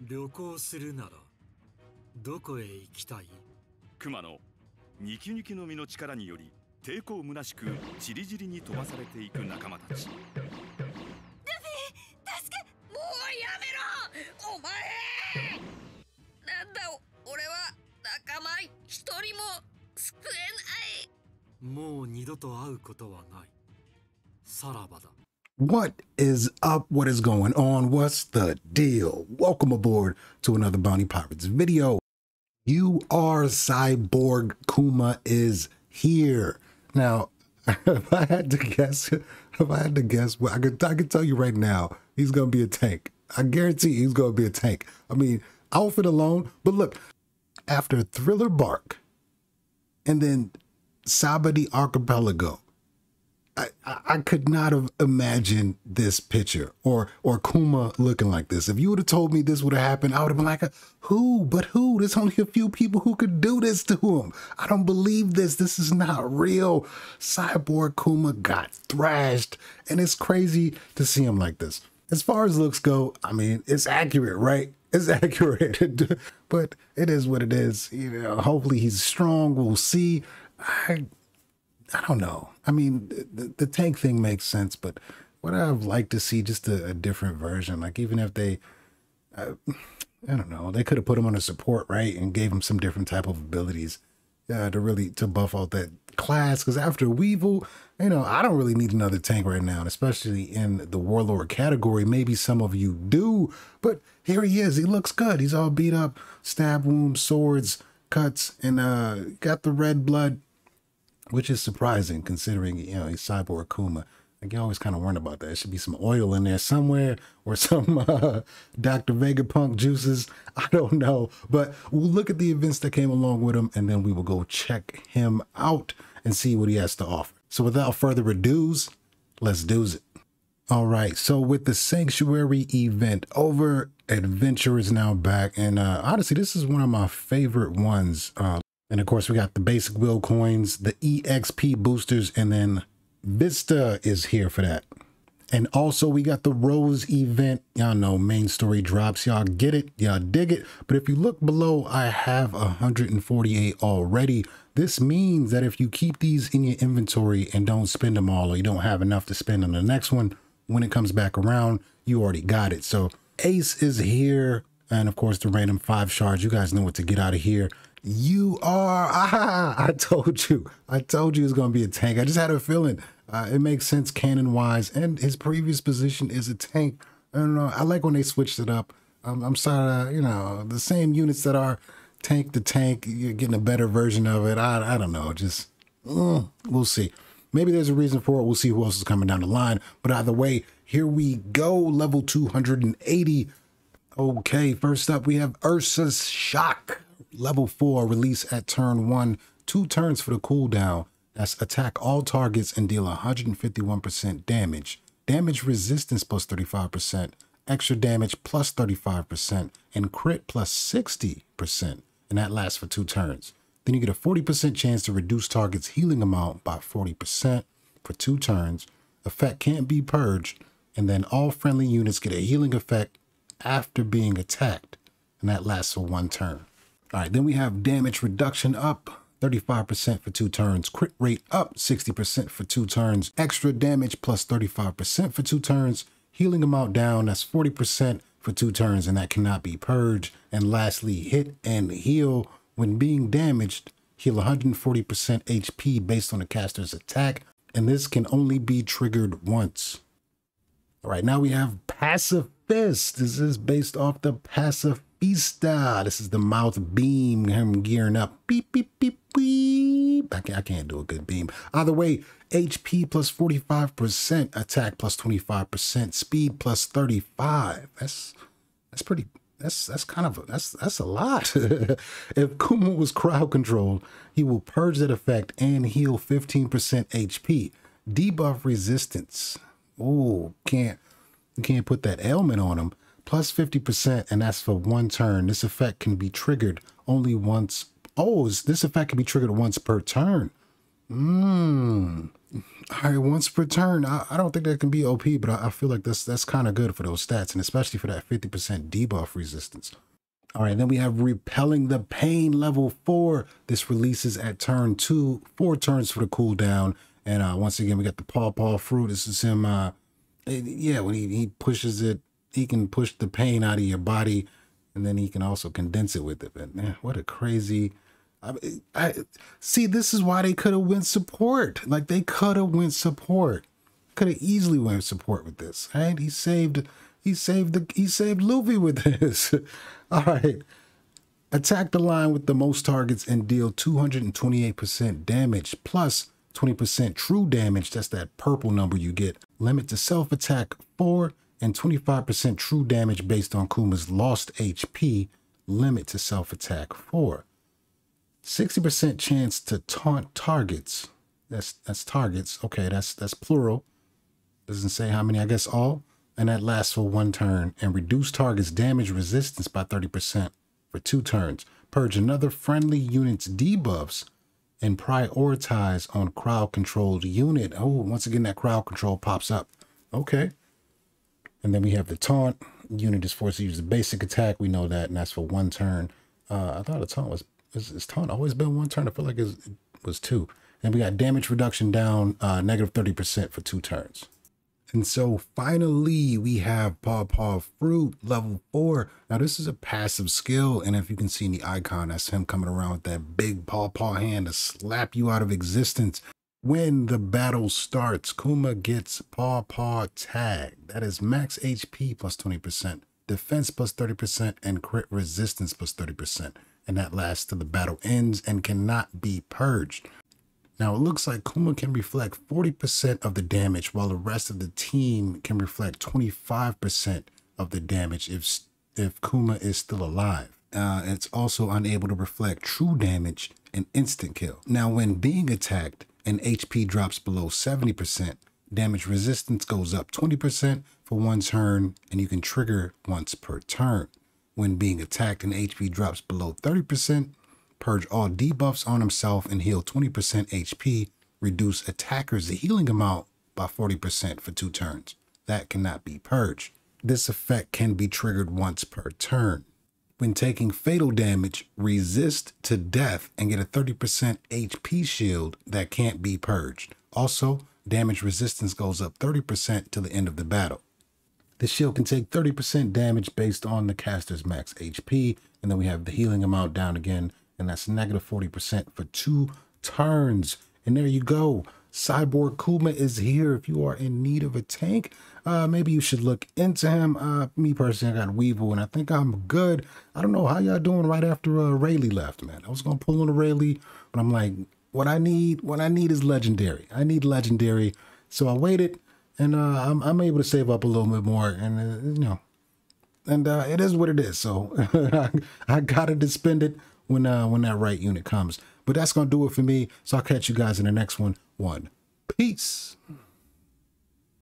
旅行するならどこへ行きたい？熊のニキニキの実の力により抵抗むなしくチリジリに飛ばされていく仲間たち。ルフィ、助け、もうやめろ、お前。なんだ、俺は仲間一人も救えない。もう二度と会うことはない。さらばだ。What is up? What is going on? What's the deal? Welcome aboard to another Bounty Pirates video. You are Cyborg Kuma is here. Now, if I had to guess, well, I could tell you right now, he's going to be a tank. I guarantee he's going to be a tank. I mean, outfit alone, but look, after Thriller Bark and then Sabadi Archipelago, I could not have imagined this picture or Kuma looking like this. If you would have told me this would have happened, I would have been like, who? But who? There's only a few people who could do this to him. I don't believe this. This is not real. Cyborg Kuma got thrashed, and it's crazy to see him like this. As far as looks go, I mean, it's accurate, right? It's accurate, but it is what it is. You know, hopefully he's strong. We'll see. I don't know. I mean, the tank thing makes sense, but what I'd like to see just a different version. Like even if they, I don't know, they could have put him on a support, right, and gave him some different type of abilities to buff out that class. Because after Weevil, you know, I don't really need another tank right now, especially in the Warlord category. Maybe some of you do, but here he is. He looks good. He's all beat up, stab wounds, swords, cuts, and got the red blood, which is surprising considering, you know, he's Cyborg Kuma. Like, you always kind of worried about that. There should be some oil in there somewhere or some Dr. Vegapunk juices. I don't know. But we'll look at the events that came along with him, and then we will go check him out and see what he has to offer. So without further ado, let's do it. All right. So with the Sanctuary event over, Adventure is now back. And honestly, this is one of my favorite ones. And of course, we got the basic wheel coins, the EXP boosters, and then Vista is here for that. And also we got the Rose event. Y'all know main story drops. Y'all get it. Y'all dig it. But if you look below, I have 148 already. This means that if you keep these in your inventory and don't spend them all, or you don't have enough to spend on the next one, when it comes back around, you already got it. So Ace is here. And of course, the random 5 shards. You guys know what to get out of here. You are, I told you it's going to be a tank. I just had a feeling. It makes sense canon wise, and his previous position is a tank. I don't know. I like when they switched it up. I'm sorry, you know, the same units that are tank to tank, you're getting a better version of it. I don't know. Just, we'll see. Maybe there's a reason for it. We'll see who else is coming down the line. But either way, here we go. Level 280. Okay, first up, we have Ursa's Shock. Level 4, release at turn 1, 2 turns for the cooldown. That's attack all targets and deal 151% damage. Damage resistance plus 35%, extra damage plus 35%, and crit plus 60%. And that lasts for 2 turns. Then you get a 40% chance to reduce target's healing amount by 40% for 2 turns. Effect can't be purged. And then all friendly units get a healing effect after being attacked. And that lasts for 1 turn. All right, then we have damage reduction up 35% for 2 turns, crit rate up 60% for 2 turns, extra damage plus 35% for 2 turns, healing amount down, that's 40% for 2 turns, and that cannot be purged. And lastly, hit and heal. When being damaged, heal 140% HP based on the caster's attack, and this can only be triggered once. All right, now we have Pacifist. This is based off the Pacifista. This is the mouth beam, him gearing up. Beep, beep, beep, beep. I can't do a good beam. Either way, HP plus 45%, attack plus 25%, speed plus 35. That's pretty, that's a lot. If Kuma was crowd controlled, he will purge that effect and heal 15% HP. Debuff resistance. Oh, you can't put that ailment on him. Plus 50%, and that's for 1 turn. This effect can be triggered only once. Oh, this effect can be triggered once per turn. All right, once per turn. I don't think that can be OP, but I feel like that's kind of good for those stats, and especially for that 50% debuff resistance. All right, then we have Repelling the Pain level 4. This releases at turn 2, 4 turns for the cooldown. And once again, we got the Paw Fruit. This is him, yeah, when he pushes it, he can push the pain out of your body, and then he can also condense it with it. But man, what a crazy... I see, this is why they could have went support. Like, they could have went support. Could have easily went support with this, right? He saved Luffy with this. All right. Attack the line with the most targets and deal 228% damage plus 20% true damage. That's that purple number you get. Limit to self-attack 4 and 25% true damage based on Kuma's lost HP. Limit to self-attack 4. 60% chance to taunt targets. That's targets. Okay, that's plural. Doesn't say how many, I guess all. And that lasts for 1 turn. And reduce target's damage resistance by 30% for 2 turns. Purge another friendly unit's debuffs and prioritize on crowd-controlled unit. Oh, once again, that crowd control pops up. Okay. And then we have the taunt. Unit is forced to use the basic attack. We know that, and that's for 1 turn. I thought the taunt was... Is taunt always been 1 turn? I feel like it was 2. And we got damage reduction down negative 30% for 2 turns. And so finally we have Paw Fruit level 4. Now this is a passive skill, and if you can see in the icon, that's him coming around with that big paw hand to slap you out of existence. When the battle starts, Kuma gets Paw Tag. That is max HP plus 20%, defense plus 30%, and crit resistance plus 30%. And that lasts till the battle ends and cannot be purged. Now, it looks like Kuma can reflect 40% of the damage, while the rest of the team can reflect 25% of the damage if Kuma is still alive. It's also unable to reflect true damage and instant kill. Now, when being attacked and HP drops below 70%, damage resistance goes up 20% for 1 turn, and you can trigger once per turn. When being attacked and HP drops below 30%, purge all debuffs on himself and heal 20% HP. Reduce attacker's healing amount by 40% for 2 turns. That cannot be purged. This effect can be triggered once per turn. When taking fatal damage, resist to death and get a 30% HP shield that can't be purged. Also, damage resistance goes up 30% till the end of the battle. The shield can take 30% damage based on the caster's max HP. And then we have the healing amount down again, and that's negative 40% for 2 turns. And there you go. Cyborg Kuma is here. If you are in need of a tank, maybe you should look into him. Me personally, I got Weevil, and I think I'm good. I don't know how y'all doing right after Rayleigh left, man. I was going to pull on a Rayleigh, but I'm like, what I need is legendary. I need legendary. So I waited. And I'm able to save up a little bit more, and you know, and it is what it is. So I gotta to spend it when that right unit comes. But that's gonna do it for me. So I'll catch you guys in the next one. Peace.